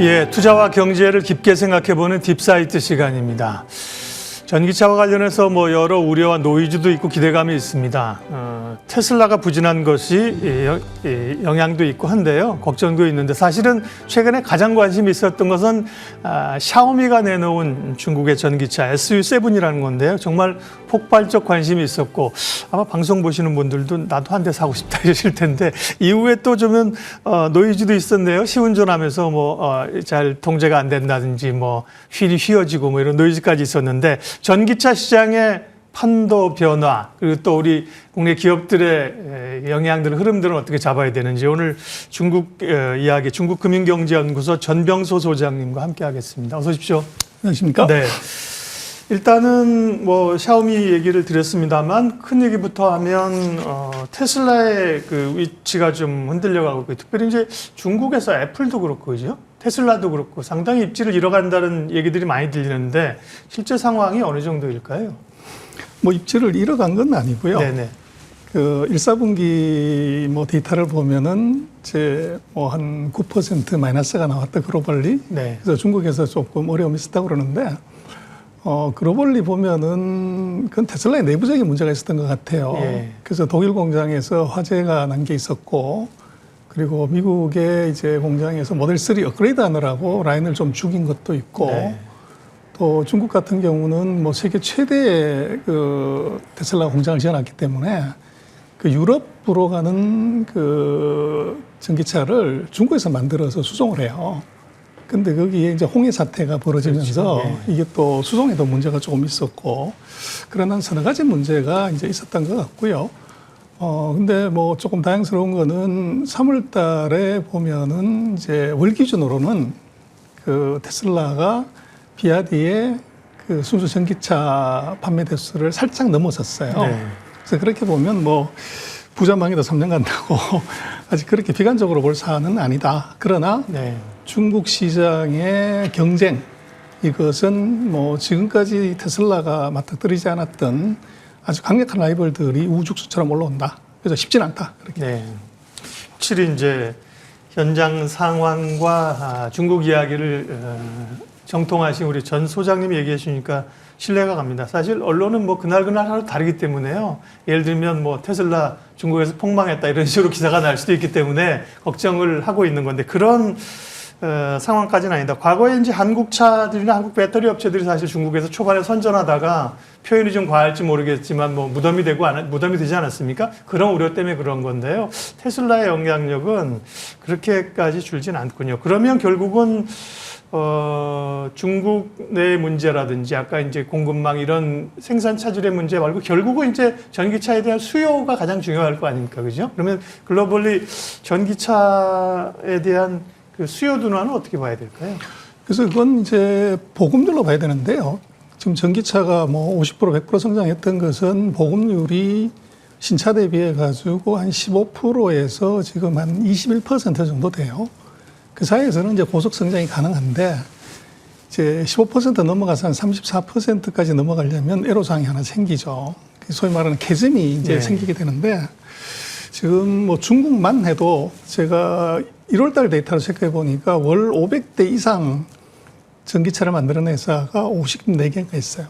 예, 투자와 경제를 깊게 생각해보는 딥사이트 시간입니다. 전기차와 관련해서 여러 우려와 노이즈도 있고 기대감이 있습니다. 테슬라가 부진한 것이 영향도 있고 한데요. 걱정도 있는데 사실은 최근에 가장 관심이 있었던 것은 샤오미가 내놓은 중국의 전기차 SU7이라는 건데요. 정말 폭발적 관심이 있었고 아마 방송 보시는 분들도 나도 한 대 사고 싶다 이러실 텐데 이후에 또 좀 노이즈도 있었네요. 시운전하면서 잘 통제가 안 된다든지 휠이 휘어지고 이런 노이즈까지 있었는데 전기차 시장의 판도 변화 그리고 또 우리 국내 기업들의 영향들 흐름들은 어떻게 잡아야 되는지 오늘 중국 이야기 중국금융경제연구소 전병소 소장님과 함께 하겠습니다. 어서 오십시오. 안녕하십니까? 네. 일단은 샤오미 얘기를 드렸습니다만 큰 얘기부터 하면 테슬라의 그 위치가 좀 흔들려가고 있고 특별히 이제 중국에서 애플도 그렇고 그죠? 테슬라도 그렇고 상당히 입지를 잃어간다는 얘기들이 많이 들리는데 실제 상황이 어느 정도일까요? 입지를 잃어간 건 아니고요. 네네. 그 1사분기 데이터를 보면은 이제 한 9% 마이너스가 나왔다 글로벌리. 네. 그래서 중국에서 조금 어려움이 있었다고 그러는데 글로벌리 보면은 그건 테슬라의 내부적인 문제가 있었던 것 같아요. 예. 그래서 독일 공장에서 화재가 난 게 있었고 그리고 미국의 이제 공장에서 모델 3 업그레이드 하느라고 라인을 좀 죽인 것도 있고 네. 또 중국 같은 경우는 세계 최대의 그 테슬라 공장을 지어놨기 때문에 그 유럽으로 가는 그 전기차를 중국에서 만들어서 수송을 해요. 근데 거기에 이제 홍해 사태가 벌어지면서 그렇죠. 네. 이게 또 수송에도 문제가 조금 있었고 그런 한 서너 가지 문제가 이제 있었던 것 같고요. 근데 조금 다행스러운 거는 3월 달에 보면은 이제 월 기준으로는 그 테슬라가 비아디의 그 순수 전기차 판매 대수를 살짝 넘어섰어요. 네. 그래서 그렇게 보면 부자망에도 3년 간다고 아직 그렇게 비관적으로 볼 사안은 아니다. 그러나 네. 중국 시장의 경쟁 이것은 지금까지 테슬라가 맞닥뜨리지 않았던 아주 강력한 라이벌들이 우죽수처럼 올라온다. 그래서 쉽진 않다. 그렇게. 네. 확실히 이제 현장 상황과 중국 이야기를 정통하신 우리 전 소장님이 얘기해 주니까 신뢰가 갑니다. 사실 언론은 그날그날 하루 다르기 때문에요. 예를 들면 테슬라 중국에서 폭망했다 이런 식으로 기사가 날 수도 있기 때문에 걱정을 하고 있는 건데 그런 상황까지는 아니다. 과거에 이제 한국 차들이나 한국 배터리 업체들이 사실 중국에서 초반에 선전하다가 표현이 좀 과할지 모르겠지만 무덤이 되지 않았습니까? 그런 우려 때문에 그런 건데요. 테슬라의 영향력은 그렇게까지 줄진 않군요. 그러면 결국은 중국 내 문제라든지 아까 이제 공급망 이런 생산 차질의 문제 말고 결국은 이제 전기차에 대한 수요가 가장 중요할 거 아닙니까? 그죠? 그러면 글로벌리 전기차에 대한 그 수요 둔화는 어떻게 봐야 될까요? 그래서 그건 이제 보급률로 봐야 되는데요. 지금 전기차가 50% 100% 성장했던 것은 보급률이 신차 대비해 가지고 한 15%에서 지금 한 21% 정도 돼요. 그 사이에서는 이제 고속 성장이 가능한데 이제 15% 넘어가서 한 34%까지 넘어가려면 애로사항이 하나 생기죠. 소위 말하는 캐즘이 이제 네. 생기게 되는데 지금 중국만 해도 제가 1월달 데이터를 체크해 보니까 월 500대 이상 전기차를 만드는 회사가 54개가 있어요.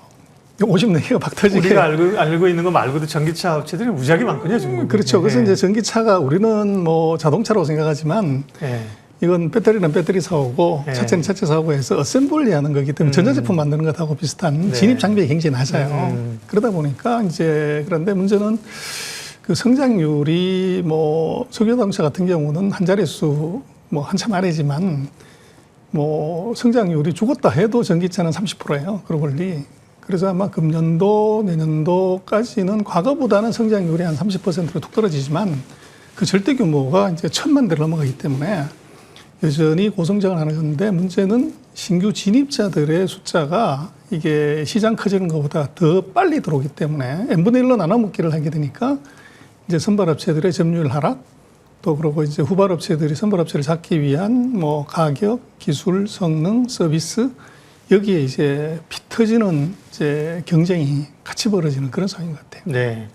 54개가 박 터지게. 우리가 알고 있는 거 말고도 전기차 업체들이 무지하게 많군요, 중국은. 그렇죠. 그래서 네. 이제 전기차가 우리는 자동차라고 생각하지만 네. 이건 배터리는 배터리 사오고 네. 차체는 차체 사오고 해서 어셈블리 하는 거기 때문에 전자제품 만드는 것하고 비슷한 네. 진입 장벽이 굉장히 낮아요. 그러다 보니까 이제 그런데 문제는 그 성장률이 석유자동차 같은 경우는 한 자릿수 한참 아래지만 성장률이 죽었다 해도 전기차는 30%예요. 글로벌리. 그래서 아마 금년도 내년도까지는 과거보다는 성장률이 한 30%로 툭 떨어지지만 그 절대 규모가 이제 1,000만 대를 넘어가기 때문에 여전히 고성장을 하는 건데 문제는 신규 진입자들의 숫자가 이게 시장 커지는 것보다 더 빨리 들어오기 때문에 n분의 1로 나눠 먹기를 하게 되니까 이제 선발업체들의 점유율 하락 또 그러고 이제 후발업체들이 선발업체를 잡기 위한 가격, 기술, 성능, 서비스 여기에 이제 피 터지는 이제 경쟁이 같이 벌어지는 그런 상황인 것 같아요. 네.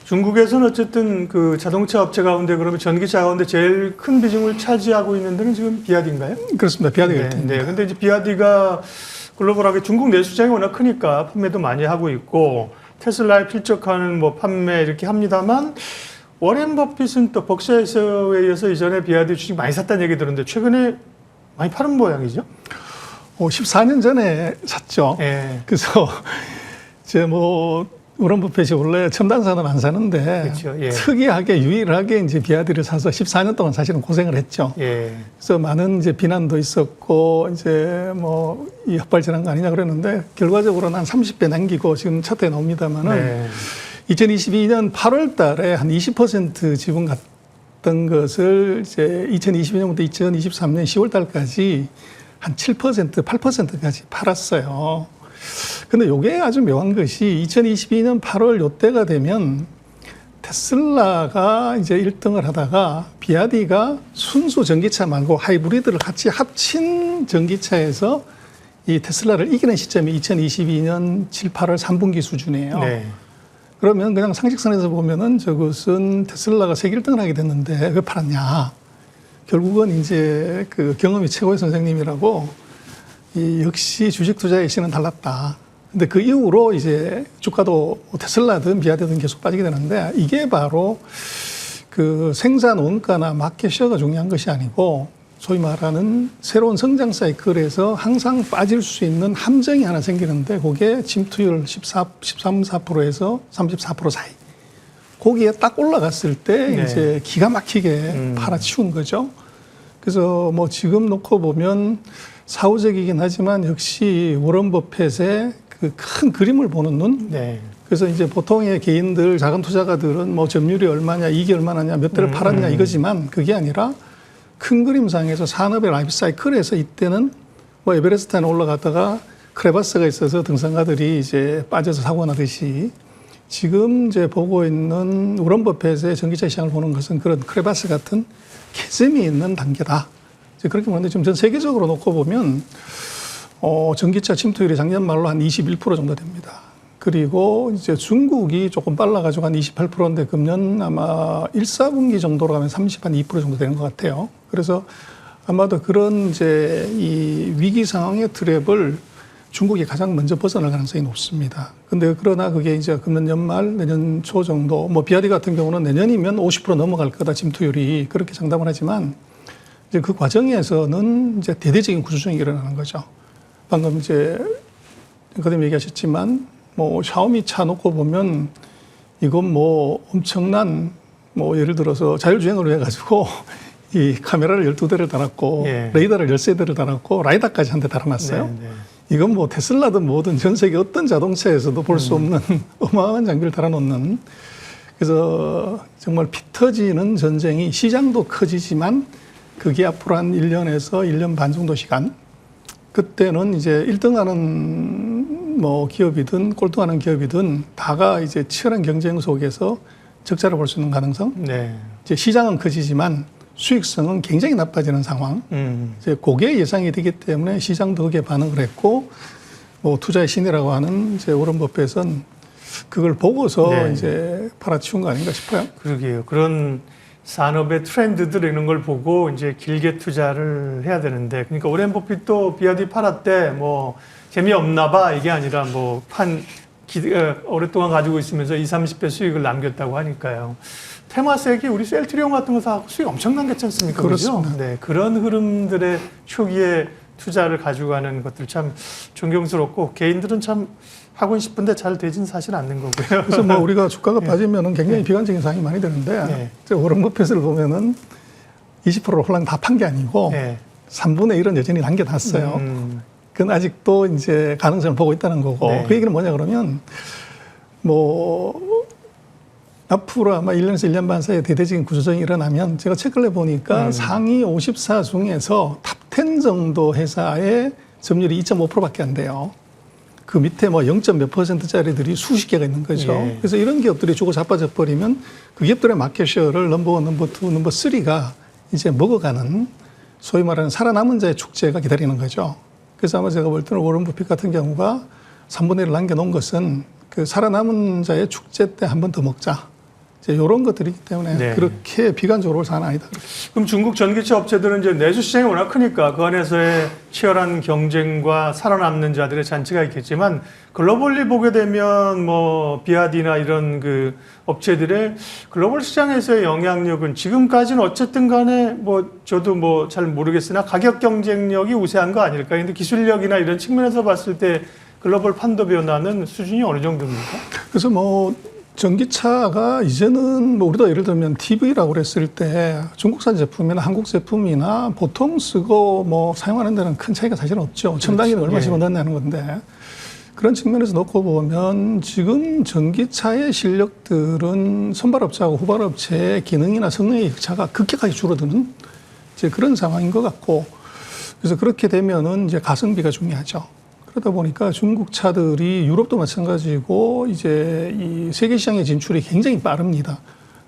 중국에서는 어쨌든 그 자동차 업체 가운데 그러면 전기차 가운데 제일 큰 비중을 차지하고 있는 데는 지금 비아디인가요? 그렇습니다. 비아디가 네, 네. 근데 이제 비아디가 글로벌하게 중국 내수장이 워낙 크니까 판매도 많이 하고 있고 테슬라에 필적하는 뭐 판매 이렇게 합니다만 워렌 버핏은 또 벅샤에서에 의해서 이전에 비아디 주식 많이 샀다는 얘기 들었는데 최근에 많이 파는 모양이죠? 14년 전에 샀죠. 예. 그래서 이제 뭐 워런 버핏이 원래 첨단산업 안 사는데 그렇죠. 예. 특이하게 유일하게 이제 비아디를 사서 14년 동안 사실은 고생을 했죠. 예. 그래서 많은 이제 비난도 있었고 이제 뭐 이 헛발질한 거 아니냐 그랬는데 결과적으로는 한 30배 남기고 지금 차트에 나옵니다만은 네. 2022년 8월 달에 한 20% 지분 갔던 것을 이제 2022년부터 2023년 10월 달까지 한 7%, 8%까지 팔았어요. 근데 이게 아주 묘한 것이 2022년 8월 요때가 되면 테슬라가 이제 1등을 하다가 비아디가 순수 전기차 말고 하이브리드를 같이 합친 전기차에서 이 테슬라를 이기는 시점이 2022년 7, 8월 3분기 수준이에요. 네. 그러면 그냥 상식선에서 보면은 저것은 테슬라가 세계 1등을 하게 됐는데 왜 팔았냐. 결국은 이제 그 경험이 최고의 선생님이라고 이 역시 주식 투자의 신은 달랐다. 근데 그 이후로 이제 주가도 테슬라든 비아디든 계속 빠지게 되는데 이게 바로 그 생산 원가나 마켓셔가 중요한 것이 아니고 소위 말하는 새로운 성장 사이클에서 항상 빠질 수 있는 함정이 하나 생기는데 그게 침투율 13~14%에서 34% 사이. 거기에 딱 올라갔을 때 네. 이제 기가 막히게 팔아치운 거죠. 그래서 뭐 지금 놓고 보면 사후적이긴 하지만 역시 워런 버핏의 그 큰 그림을 보는 눈. 네. 그래서 이제 보통의 개인들, 자금 투자가들은 뭐 점유율이 얼마냐, 이익이 얼마냐, 몇 대를 팔았냐 이거지만 그게 아니라 큰 그림상에서 산업의 라이프 사이클에서 이때는 뭐 에베레스트에 올라갔다가 크레바스가 있어서 등산가들이 이제 빠져서 사고 나듯이 지금 이제 보고 있는 워런 버핏의 전기차 시장을 보는 것은 그런 크레바스 같은 캐즘이 있는 단계다. 이제 그렇게 보는데 지금 전 세계적으로 놓고 보면 전기차 침투율이 작년 말로 한 21% 정도 됩니다. 그리고 이제 중국이 조금 빨라가지고 한 28%인데 금년 아마 1, 4분기 정도로 가면 2% 정도 되는 것 같아요. 그래서 아마도 그런 이제 이 위기 상황의 트랩을 중국이 가장 먼저 벗어날 가능성이 높습니다. 근데 그러나 그게 이제 금년 연말, 내년 초 정도, 뭐 비아디 같은 경우는 내년이면 50% 넘어갈 거다 침투율이 그렇게 장담을 하지만 이제 그 과정에서는 이제 대대적인 구조조정이 일어나는 거죠. 방금 이제 그다음 얘기하셨지만 뭐 샤오미 차 놓고 보면 이건 뭐 엄청난 뭐 예를 들어서 자율주행을 위해 가지고 이 카메라를 12대를 달았고 예. 레이더를 13대를 달았고 라이다까지 한 대 달아놨어요. 네, 네. 이건 뭐 테슬라든 뭐든 전 세계 어떤 자동차에서도 볼 수 없는 어마어마한 장비를 달아놓는 그래서 정말 피 터지는 전쟁이 시장도 커지지만 그게 앞으로 한 1년에서 1년 반 정도 시간 그때는 이제 1등하는 뭐 기업이든 꼴등하는 기업이든 다가 이제 치열한 경쟁 속에서 적자를 볼 수 있는 가능성. 네. 이제 시장은 커지지만 수익성은 굉장히 나빠지는 상황. 이제 그게 예상이 되기 때문에 시장도 그게 반응을 했고 뭐 투자의 신이라고 하는 이제 워런 버핏은 그걸 보고서 네. 이제 팔아치운 거 아닌가 싶어요. 그러게요. 그런 산업의 트렌드들 이런 걸 보고 이제 길게 투자를 해야 되는데, 그러니까 오렌 버핏도 비아디 팔았대 뭐 재미없나 봐 이게 아니라 뭐 오랫동안 가지고 있으면서 20~30배 수익을 남겼다고 하니까요. 테마색이 우리 셀트리온 같은 거 사고 수익 엄청난 게 있지 않습니까? 그렇습니다. 그죠? 네, 그런 흐름들의 초기에 투자를 가지고 가는 것들 참 존경스럽고 개인들은 참 하고 싶은데 잘 되진 사실 않는 거고요. 그래서 뭐 우리가 주가가 빠지면은 굉장히 비관적인 상황이 많이 되는데 워런 버핏을 보면은 20%를 홀랑 다 판 게 아니고 3분의 1은 여전히 남겨놨어요. 그건 아직도 이제 가능성을 보고 있다는 거고 그 얘기는 뭐냐 그러면 뭐 앞으로 아마 1년에서 1년 반 사이에 대대적인 구조조정이 일어나면 제가 체크를 해보니까 상위 54 중에서 탑 10 정도 회사의 점유율이 2.5%밖에 안 돼요. 그 밑에 뭐 0. 몇 %짜리들이 수십 개가 있는 거죠. 그래서 이런 기업들이 주고 자빠져 버리면 그 기업들의 마켓쉐어를 넘버 1, 넘버 2, 넘버 3가 이제 먹어가는 소위 말하는 살아남은 자의 축제가 기다리는 거죠. 그래서 아마 제가 볼 때는 워런 버핏 같은 경우가 3분의 1을 남겨놓은 것은 그 살아남은 자의 축제 때 한 번 더 먹자. 이제 이런 것들이기 때문에 네. 그렇게 비관적으로 볼 사안은 아니다. 그럼 중국 전기차 업체들은 이제 내수 시장이 워낙 크니까 그 안에서의 치열한 경쟁과 살아남는 자들의 잔치가 있겠지만 글로벌리 보게 되면 뭐 비아디나 이런 그 업체들의 글로벌 시장에서의 영향력은 지금까지는 어쨌든 간에 뭐 저도 뭐 잘 모르겠으나 가격 경쟁력이 우세한 거 아닐까요? 근데 기술력이나 이런 측면에서 봤을 때 글로벌 판도 변화는 수준이 어느 정도입니까? 그래서 뭐 전기차가 이제는 뭐 우리도 예를 들면 TV라고 그랬을 때 중국산 제품이나 한국 제품이나 보통 쓰고 뭐 사용하는 데는 큰 차이가 사실은 없죠. 첨단기는 얼마씩 얻었냐는 건데 그런 측면에서 놓고 보면 지금 전기차의 실력들은 선발업체하고 후발업체의 기능이나 성능의 격차가 급격하게 줄어드는 이제 그런 상황인 것 같고 그래서 그렇게 되면은 이제 가성비가 중요하죠. 그러다 보니까 중국 차들이 유럽도 마찬가지고 이제 이 세계 시장의 진출이 굉장히 빠릅니다.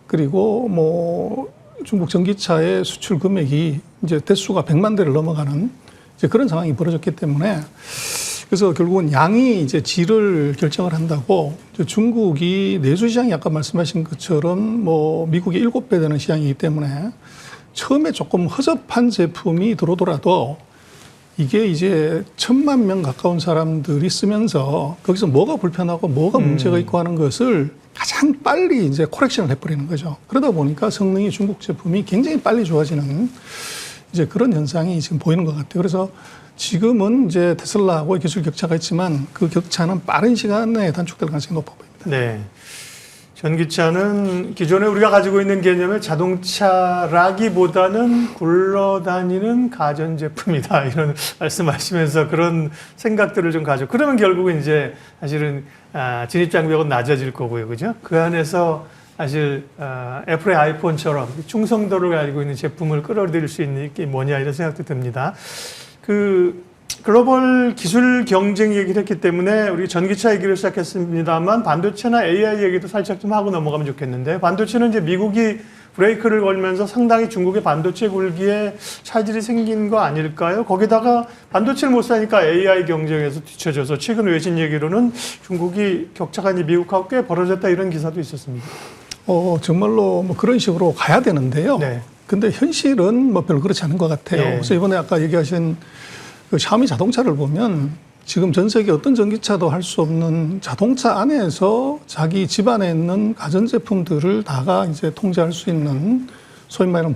그리고 뭐 중국 전기차의 수출 금액이 이제 대수가 100만 대를 넘어가는 이제 그런 상황이 벌어졌기 때문에 그래서 결국은 양이 이제 질을 결정을 한다고 중국이 내수 시장이 아까 말씀하신 것처럼 뭐 미국의 7배 되는 시장이기 때문에 처음에 조금 허접한 제품이 들어오더라도 이게 이제 1,000만 명 가까운 사람들이 쓰면서 거기서 뭐가 불편하고 뭐가 문제가 있고 하는 것을 가장 빨리 이제 코렉션을 해버리는 거죠. 그러다 보니까 성능이 중국 제품이 굉장히 빨리 좋아지는 이제 그런 현상이 지금 보이는 것 같아요. 그래서 지금은 이제 테슬라하고 기술 격차가 있지만 그 격차는 빠른 시간에 단축될 가능성이 높아 보입니다. 네. 전기차는 기존에 우리가 가지고 있는 개념의 자동차라기보다는 굴러다니는 가전제품이다. 이런 말씀하시면서 그런 생각들을 좀 가지고. 그러면 결국은 이제 사실은 진입장벽은 낮아질 거고요. 그죠? 그 안에서 사실 애플의 아이폰처럼 충성도를 가지고 있는 제품을 끌어들일 수 있는 게 뭐냐 이런 생각도 듭니다. 그 글로벌 기술 경쟁 얘기를 했기 때문에 우리 전기차 얘기를 시작했습니다만 반도체나 AI 얘기도 살짝 좀 하고 넘어가면 좋겠는데 반도체는 이제 미국이 브레이크를 걸면서 상당히 중국의 반도체 굴기에 차질이 생긴 거 아닐까요? 거기다가 반도체를 못 사니까 AI 경쟁에서 뒤처져서 최근 외신 얘기로는 중국이 격차가 이제 미국하고 꽤 벌어졌다 이런 기사도 있었습니다. 정말로 뭐 그런 식으로 가야 되는데요. 네. 근데 현실은 뭐 별로 그렇지 않은 것 같아요. 네. 그래서 이번에 아까 얘기하신 그 샤오미 자동차를 보면 지금 전 세계 어떤 전기차도 할 수 없는 자동차 안에서 자기 집안에 있는 가전제품들을 다가 이제 통제할 수 있는 소위 말하는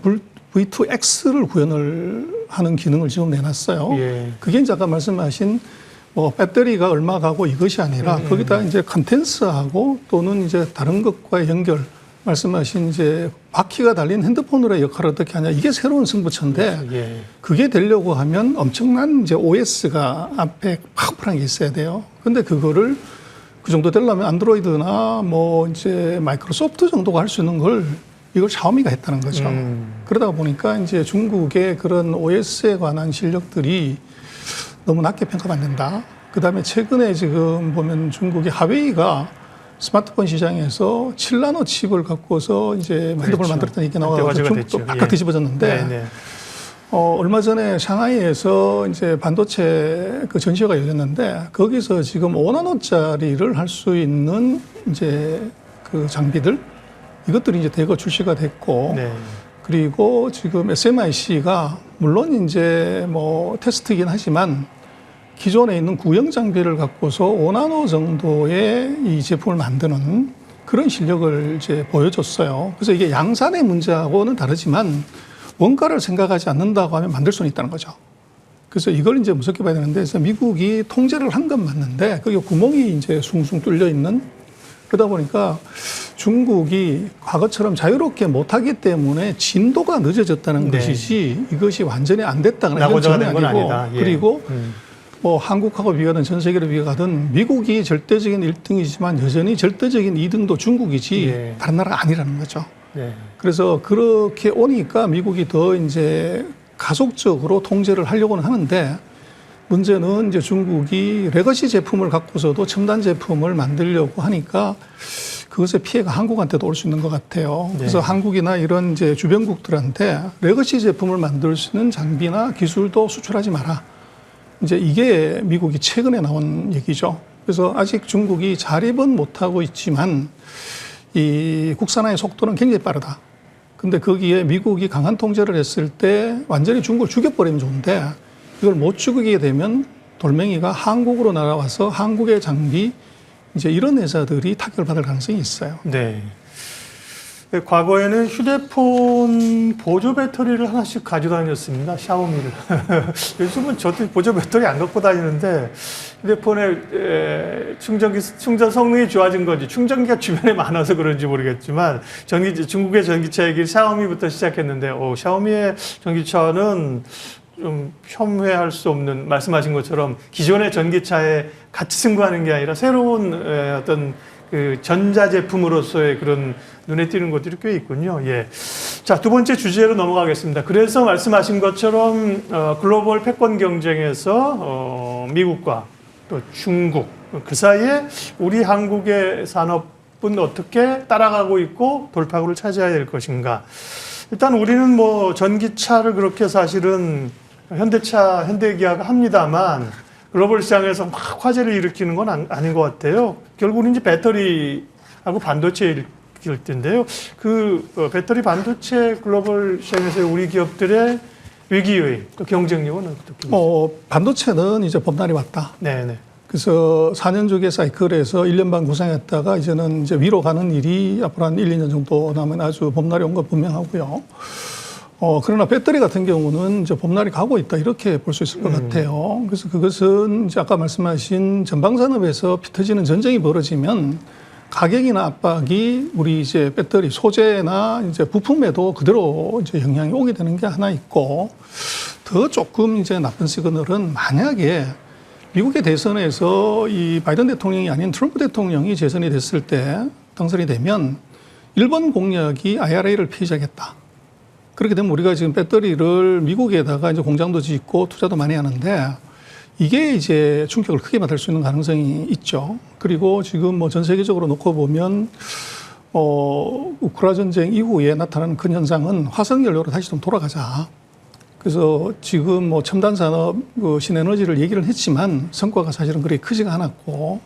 V2X를 구현을 하는 기능을 지금 내놨어요. 예. 그게 이제 아까 말씀하신 뭐 배터리가 얼마 가고 이것이 아니라 거기다 이제 컨텐츠하고 또는 이제 다른 것과의 연결 말씀하신 이제 바퀴가 달린 핸드폰으로의 역할을 어떻게 하냐 이게 새로운 승부처인데 예. 그게 되려고 하면 엄청난 이제 OS가 앞에 파워풀한 게 있어야 돼요. 근데 그거를 그 정도 되려면 안드로이드나 뭐 이제 마이크로소프트 정도가 할 수 있는 걸 이걸 샤오미가 했다는 거죠. 그러다 보니까 이제 중국의 그런 OS에 관한 실력들이 너무 낮게 평가받는다. 그 다음에 최근에 지금 보면 중국의 하웨이가 스마트폰 시장에서 7나노 칩을 갖고서 이제 핸드폰을 만들었다는 얘기가 나와서 중국도 바깥 뒤집어졌는데 네. 얼마 전에 샹하이에서 이제 반도체 그 전시회가 열렸는데 거기서 지금 5나노짜리를 할 수 있는 이제 그 장비들 이것들이 이제 대거 출시가 됐고 네. 그리고 지금 SMIC가 물론 이제 뭐 테스트이긴 하지만 기존에 있는 구형 장비를 갖고서 5나노 정도의 이 제품을 만드는 그런 실력을 이제 보여줬어요. 그래서 이게 양산의 문제하고는 다르지만 원가를 생각하지 않는다고 하면 만들 수는 있다는 거죠. 그래서 이걸 이제 무섭게 봐야 되는데, 그래서 미국이 통제를 한 건 맞는데, 거기 구멍이 이제 숭숭 뚫려 있는 그러다 보니까 중국이 과거처럼 자유롭게 못하기 때문에 진도가 늦어졌다는 네. 것이지 이것이 완전히 안 됐다는 낙오자가 건 된 건 아니고 아니다. 예. 그리고 뭐 한국하고 비교하든 전 세계를 비교하든 미국이 절대적인 1등이지만 여전히 절대적인 2등도 중국이지 예. 다른 나라가 아니라는 거죠. 네. 그래서 그렇게 오니까 미국이 더 이제 가속적으로 통제를 하려고는 하는데 문제는 이제 중국이 레거시 제품을 갖고서도 첨단 제품을 만들려고 하니까 그것의 피해가 한국한테도 올 수 있는 것 같아요. 네. 그래서 한국이나 이런 이제 주변국들한테 레거시 제품을 만들 수 있는 장비나 기술도 수출하지 마라. 이제 이게 미국이 최근에 나온 얘기죠. 그래서 아직 중국이 자립은 못하고 있지만 이 국산화의 속도는 굉장히 빠르다. 근데 거기에 미국이 강한 통제를 했을 때 완전히 중국을 죽여버리면 좋은데 이걸 못 죽이게 되면 돌멩이가 한국으로 날아와서 한국의 장비 이제 이런 회사들이 타격을 받을 가능성이 있어요. 네. 과거에는 휴대폰 보조 배터리를 하나씩 가지고 다녔습니다. 샤오미를. 요즘은 저도 보조 배터리 안 갖고 다니는데 휴대폰에 충전 성능이 좋아진 건지 충전기가 주변에 많아서 그런지 모르겠지만 중국의 전기차 얘기를 샤오미부터 시작했는데 샤오미의 전기차는 좀 폄훼할 수 없는 말씀하신 것처럼 기존의 전기차에 같이 승부하는 게 아니라 새로운 어떤 그 전자제품으로서의 그런 눈에 띄는 것들이 꽤 있군요. 예. 자, 두 번째 주제로 넘어가겠습니다. 그래서 말씀하신 것처럼 글로벌 패권 경쟁에서 미국과 또 중국 그 사이에 우리 한국의 산업은 어떻게 따라가고 있고 돌파구를 찾아야 될 것인가. 일단 우리는 뭐 전기차를 그렇게 사실은 현대기아가 합니다만 글로벌 시장에서 막 화제를 일으키는 건 아닌 것 같아요. 결국은 이제 배터리하고 반도체 일으킬 텐데요. 배터리 반도체 글로벌 시장에서 우리 기업들의 위기 요인, 또 경쟁력은 어떻게 보세요? 반도체는 이제 봄날이 왔다. 네네. 그래서 4년 주기 사이클에서 1년 반 구상했다가 이제는 이제 위로 가는 일이 앞으로 한 1, 2년 정도 남으면 아주 봄날이 온 건 분명하고요. 그러나 배터리 같은 경우는 이제 봄날이 가고 있다 이렇게 볼 수 있을 것 같아요. 그래서 그것은 이제 아까 말씀하신 전방산업에서 피 터지는 전쟁이 벌어지면 가격이나 압박이 우리 이제 배터리 소재나 이제 부품에도 그대로 이제 영향이 오게 되는 게 하나 있고 더 조금 이제 나쁜 시그널은 만약에 미국의 대선에서 이 바이든 대통령이 아닌 트럼프 대통령이 재선이 됐을 때 당선이 되면 일본 공약이 IRA를 폐지하겠다. 그렇게 되면 우리가 지금 배터리를 미국에다가 이제 공장도 짓고 투자도 많이 하는데 이게 이제 충격을 크게 받을 수 있는 가능성이 있죠. 그리고 지금 뭐 전 세계적으로 놓고 보면 우크라 전쟁 이후에 나타나는 큰 현상은 화석 연료로 다시 좀 돌아가자. 그래서 지금 뭐 첨단 산업, 신에너지를 얘기를 했지만 성과가 사실은 그렇게 크지가 않았고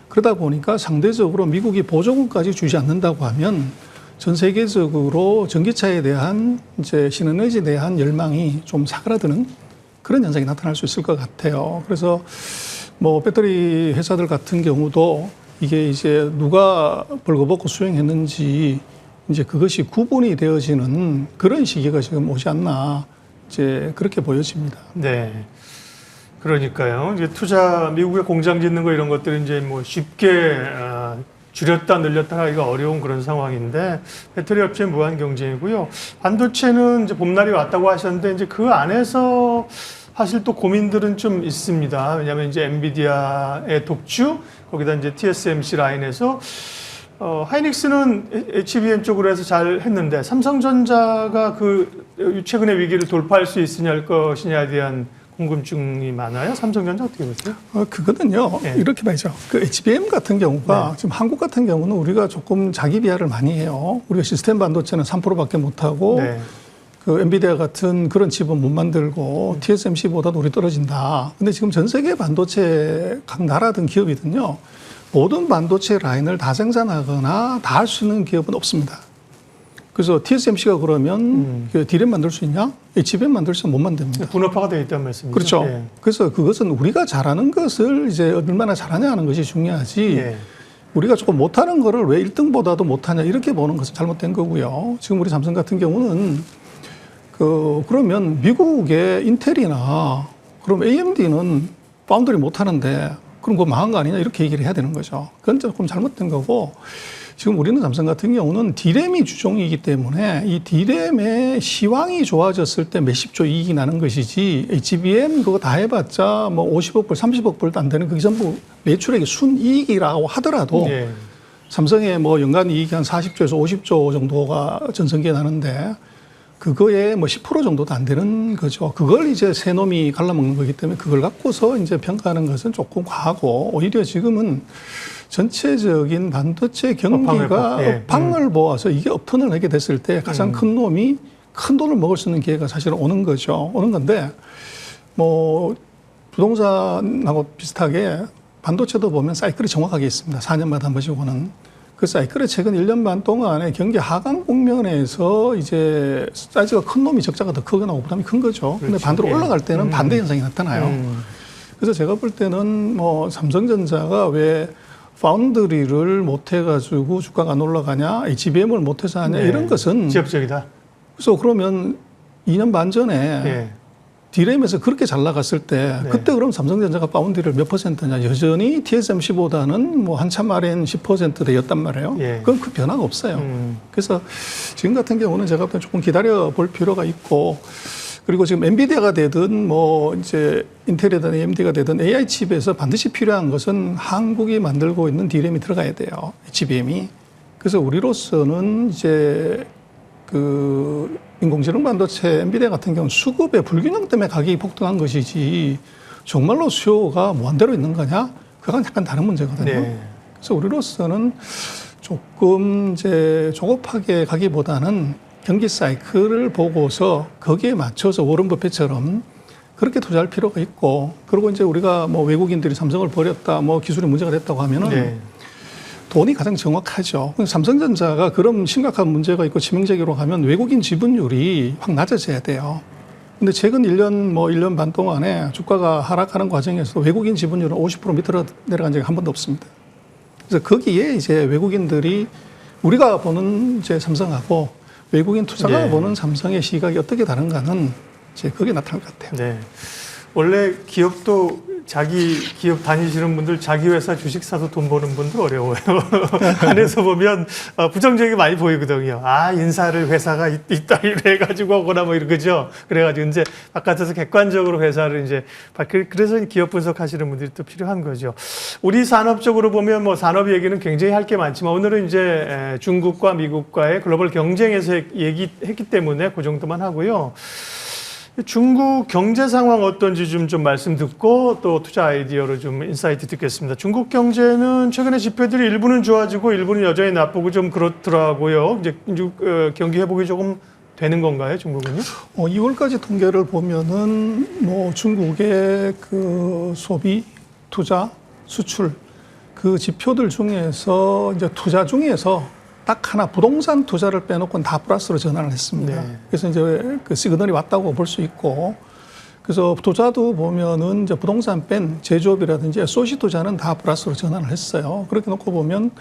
그러다 보니까 상대적으로 미국이 보조금까지 주지 않는다고 하면 전 세계적으로 전기차에 대한 이제 신에너지에 대한 열망이 좀 사그라드는 그런 현상이 나타날 수 있을 것 같아요. 그래서 뭐 배터리 회사들 같은 경우도 이게 이제 누가 벌거벗고 수행했는지 이제 그것이 구분이 되어지는 그런 시기가 지금 오지 않나 이제 그렇게 보여집니다. 네. 그러니까요. 이제 미국의 공장 짓는 거 이런 것들은 이제 뭐 쉽게 줄였다 늘렸다 하기가 어려운 그런 상황인데 배터리 업체 무한 경쟁이고요. 반도체는 이제 봄날이 왔다고 하셨는데 이제 그 안에서 사실 또 고민들은 좀 있습니다. 왜냐하면 이제 엔비디아의 독주 거기다 이제 TSMC 라인에서 하이닉스는 HBM 쪽으로 해서 잘 했는데 삼성전자가 최근의 위기를 돌파할 수 있을 것이냐에 대한 궁금증이 많아요. 삼성전자 어떻게 보세요? 그거는요. 네. 이렇게 봐야죠. 그 HBM 같은 경우가 네. 지금 한국 같은 경우는 우리가 조금 자기 비하를 많이 해요. 우리가 시스템 반도체는 3%밖에 못하고 네. 그 엔비디아 같은 그런 칩은 못 만들고 TSMC보다도 우리 떨어진다. 근데 지금 전 세계 반도체 각 나라든 기업이든요. 모든 반도체 라인을 다 생산하거나 다 할 수 있는 기업은 없습니다. 그래서 TSMC가 그러면 D램 만들 수 있냐? HBM 만들 수 못 만듭니다. 분업화가 되어 있다는 말씀이죠. 그렇죠. 예. 그래서 그것은 우리가 잘하는 것을 이제 얼마나 잘하냐 하는 것이 중요하지. 예. 우리가 조금 못하는 거를 왜 1등보다도 못하냐 이렇게 보는 것은 잘못된 거고요. 지금 우리 삼성 같은 경우는 그러면 미국의 인텔이나 그럼 AMD는 파운드리 못하는데 그럼 그거 망한 거 아니냐 이렇게 얘기를 해야 되는 거죠. 그건 조금 잘못된 거고 지금 우리는 삼성 같은 경우는 D램이 주종이기 때문에 이 D램의 시황이 좋아졌을 때 몇십조 이익이 나는 것이지 HBM 그거 다 해봤자 뭐 50억 불, 30억 불도 안 되는 그게 전부 매출액의 순이익이라고 하더라도 예. 삼성의 뭐 연간 이익이 한 40조에서 50조 정도가 전성기에 나는데 그거에 뭐 10% 정도도 안 되는 거죠. 그걸 이제 새 놈이 갈라먹는 거기 때문에 그걸 갖고서 이제 평가하는 것은 조금 과하고 오히려 지금은 전체적인 반도체 경기가 업황을 모아서 이게 업턴을 하게 됐을 때 가장 큰 놈이 큰 돈을 먹을 수 있는 기회가 사실은 오는 거죠. 오는 건데 뭐 부동산하고 비슷하게 반도체도 보면 사이클이 정확하게 있습니다. 4년마다 한 번씩 오는. 그 사이클의 최근 1년 반 동안에 경기 하강 국면에서 이제 사이즈가 큰 놈이 적자가 더 크거나 부담이 큰 거죠. 근데 그렇죠. 반대로 예. 올라갈 때는 반대 현상이 나타나요. 그래서 제가 볼 때는 뭐 삼성전자가 왜 파운드리를 못 해가지고 주가가 안 올라가냐, HBM을 못 해서 하냐, 네. 이런 것은. 지엽적이다. 그래서 그러면 2년 반 전에 예. D램에서 그렇게 잘 나갔을 때 네. 그때 그럼 삼성전자가 파운드리를 몇 %냐, 여전히 TSMC보다는 뭐 한참 아래인 10%대였단 말이에요. 예. 그건 그 변화가 없어요. 그래서 지금 같은 경우는 제가 볼 때 조금 기다려 볼 필요가 있고, 그리고 지금 엔비디아가 되든 뭐 이제 인텔이든 AMD가 되든 AI 칩에서 반드시 필요한 것은 한국이 만들고 있는 D램이 들어가야 돼요. HBM이. 그래서 우리로서는 이제 그 인공지능 반도체 엔비디아 같은 경우는 수급의 불균형 때문에 가격이 폭등한 것이지 정말로 수요가 무한대로 있는 거냐? 그건 약간 다른 문제거든요. 네. 그래서 우리로서는 조금 이제 조급하게 가기보다는 경기 사이클을 보고서 거기에 맞춰서 워런 버핏처럼 그렇게 투자할 필요가 있고, 그리고 이제 우리가 뭐 외국인들이 삼성을 버렸다, 뭐 기술이 문제가 됐다고 하면은 네. 돈이 가장 정확하죠. 삼성전자가 그런 심각한 문제가 있고 치명적으로 가면 외국인 지분율이 확 낮아져야 돼요. 근데 최근 1년 반 동안에 주가가 하락하는 과정에서 외국인 지분율은 50% 밑으로 내려간 적이 한 번도 없습니다. 그래서 거기에 이제 외국인들이 우리가 보는 이제 삼성하고 외국인 투자가 네. 보는 삼성의 시각이 어떻게 다른가는 이제 그게 나타날 것 같아요. 네. 원래 기업도 자기 기업 다니시는 분들 자기 회사 주식 사서 돈 버는 분들 어려워요. 안에서 보면 부정적이 많이 보이거든요. 아, 인사를 회사가 있다 이래가지고 하거나 뭐 이런 거죠. 그래가지고 이제 바깥에서 객관적으로 회사를 이제 그래서 기업 분석하시는 분들이 또 필요한 거죠. 우리 산업적으로 보면 뭐 산업 얘기는 굉장히 할 게 많지만 오늘은 이제 중국과 미국과의 글로벌 경쟁에서 얘기했기 때문에 그 정도만 하고요. 중국 경제 상황 어떤지 좀 말씀 듣고 또 투자 아이디어로 좀 인사이트 듣겠습니다. 중국 경제는 최근에 지표들이 일부는 좋아지고 일부는 여전히 나쁘고 좀 그렇더라고요. 이제 경기 회복이 조금 되는 건가요, 중국은요? 2월까지 통계를 보면은 뭐 중국의 그 소비, 투자, 수출 그 지표들 중에서 이제 투자 중에서 딱 하나 부동산 투자를 빼놓고는 다 플러스로 전환을 했습니다. 네. 그래서 이제 그 시그널이 왔다고 볼 수 있고, 그래서 투자도 보면은 이제 부동산 뺀 제조업이라든지 소시 투자는 다 플러스로 전환을 했어요. 그렇게 놓고 보면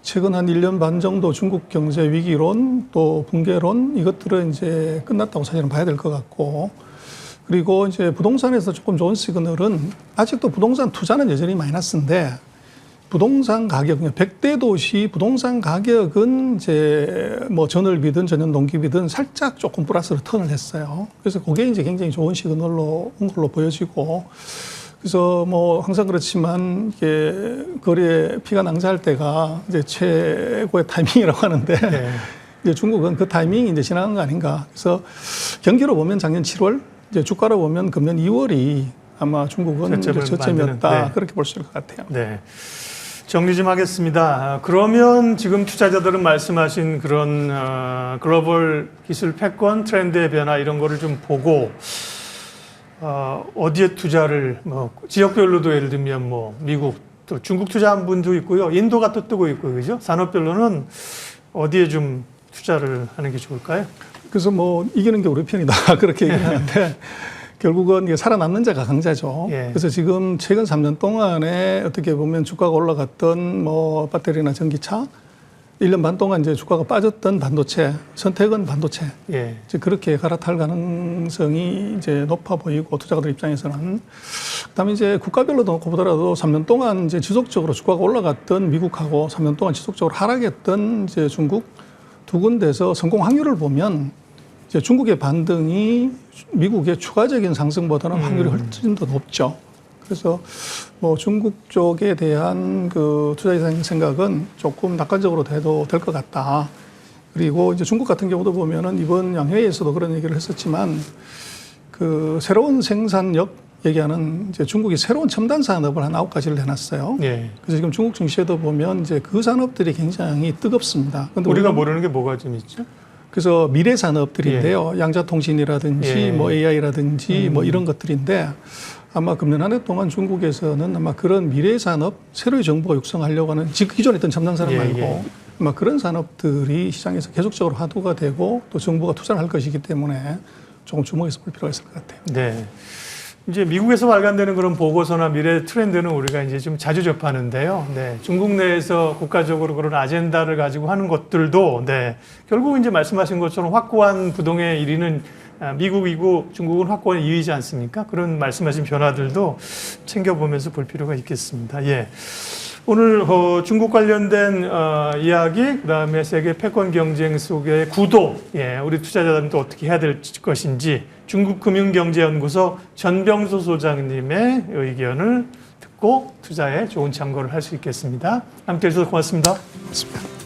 최근 한 1년 반 정도 중국 경제 위기론 또 붕괴론 이것들은 이제 끝났다고 사실은 봐야 될 것 같고, 그리고 이제 부동산에서 조금 좋은 시그널은 아직도 부동산 투자는 여전히 마이너스인데 부동산 가격, 100대 도시 부동산 가격은 이제 뭐 전월비든 전년 동기비든 살짝 조금 플러스로 턴을 했어요. 그래서 그게 이제 굉장히 좋은 시그널로 온 걸로 보여지고, 그래서 뭐 항상 그렇지만 이게 거리에 피가 낭자할 때가 이제 최고의 타이밍이라고 하는데 네. 이제 중국은 그 타이밍이 이제 지나간 거 아닌가. 그래서 경기로 보면 작년 7월, 이제 주가로 보면 금년 2월이 아마 중국은 저점이었다. 네. 그렇게 볼 수 있을 것 같아요. 네. 정리 좀 하겠습니다. 그러면 지금 투자자들은 말씀하신 그런 글로벌 기술 패권, 트렌드의 변화 이런 거를 좀 보고 어디에 투자를 뭐 지역별로도 예를 들면 뭐 미국 또 중국 투자한 분도 있고요. 인도가 또 뜨고 있고 그죠? 산업별로는 어디에 좀 투자를 하는 게 좋을까요? 그래서 뭐 이기는 게 우리 편이다 그렇게 얘기하는데 결국은 이게 살아남는 자가 강자죠. 예. 그래서 지금 최근 3년 동안에 어떻게 보면 주가가 올라갔던 뭐 배터리나 전기차, 1년 반 동안 이제 주가가 빠졌던 반도체, 선택은 반도체. 예. 이제 그렇게 갈아탈 가능성이 이제 높아 보이고 투자자들 입장에서는. 그다음에 이제 국가별로도 놓고 보더라도 3년 동안 이제 지속적으로 주가가 올라갔던 미국하고 3년 동안 지속적으로 하락했던 이제 중국 두 군데서 성공 확률을 보면 이제 중국의 반등이 미국의 추가적인 상승보다는 확률이 훨씬 더 높죠. 그래서 뭐 중국 쪽에 대한 그 투자 생각은 조금 낙관적으로 돼도 될 것 같다. 그리고 이제 중국 같은 경우도 보면은 이번 양회에서도 그런 얘기를 했었지만 그 새로운 생산력 얘기하는 이제 중국이 새로운 첨단 산업을 한 9가지를 해놨어요. 예. 그래서 지금 중국 증시에도 보면 이제 그 산업들이 굉장히 뜨겁습니다. 근데 우리가 모르는 게 뭐가 좀 있죠? 그래서 미래 산업들인데요. 양자통신이라든지 예. 뭐 AI라든지 뭐 이런 것들인데 아마 금년 한 해 동안 중국에서는 아마 그런 미래 산업, 새로의 정부가 육성하려고 하는 기존에 있던 첨단 산업 예, 말고 예. 아마 그런 산업들이 시장에서 계속적으로 화두가 되고 또 정부가 투자를 할 것이기 때문에 조금 주목해서 볼 필요가 있을 것 같아요. 네. 이제 미국에서 발간되는 그런 보고서나 미래 트렌드는 우리가 이제 좀 자주 접하는데요. 네. 중국 내에서 국가적으로 그런 아젠다를 가지고 하는 것들도 네. 결국 이제 말씀하신 것처럼 확고한 부동의 1위는 미국이고 중국은 확고한 2위지 않습니까? 그런 말씀하신 변화들도 챙겨보면서 볼 필요가 있겠습니다. 예. 오늘 중국 관련된 이야기, 그다음에 세계 패권 경쟁 속의 구도, 예, 우리 투자자들은 또 어떻게 해야 될 것인지 중국금융경제연구소 전병수 소장님의 의견을 듣고 투자에 좋은 참고를 할 수 있겠습니다. 함께해 주셔서 고맙습니다. 그렇습니다.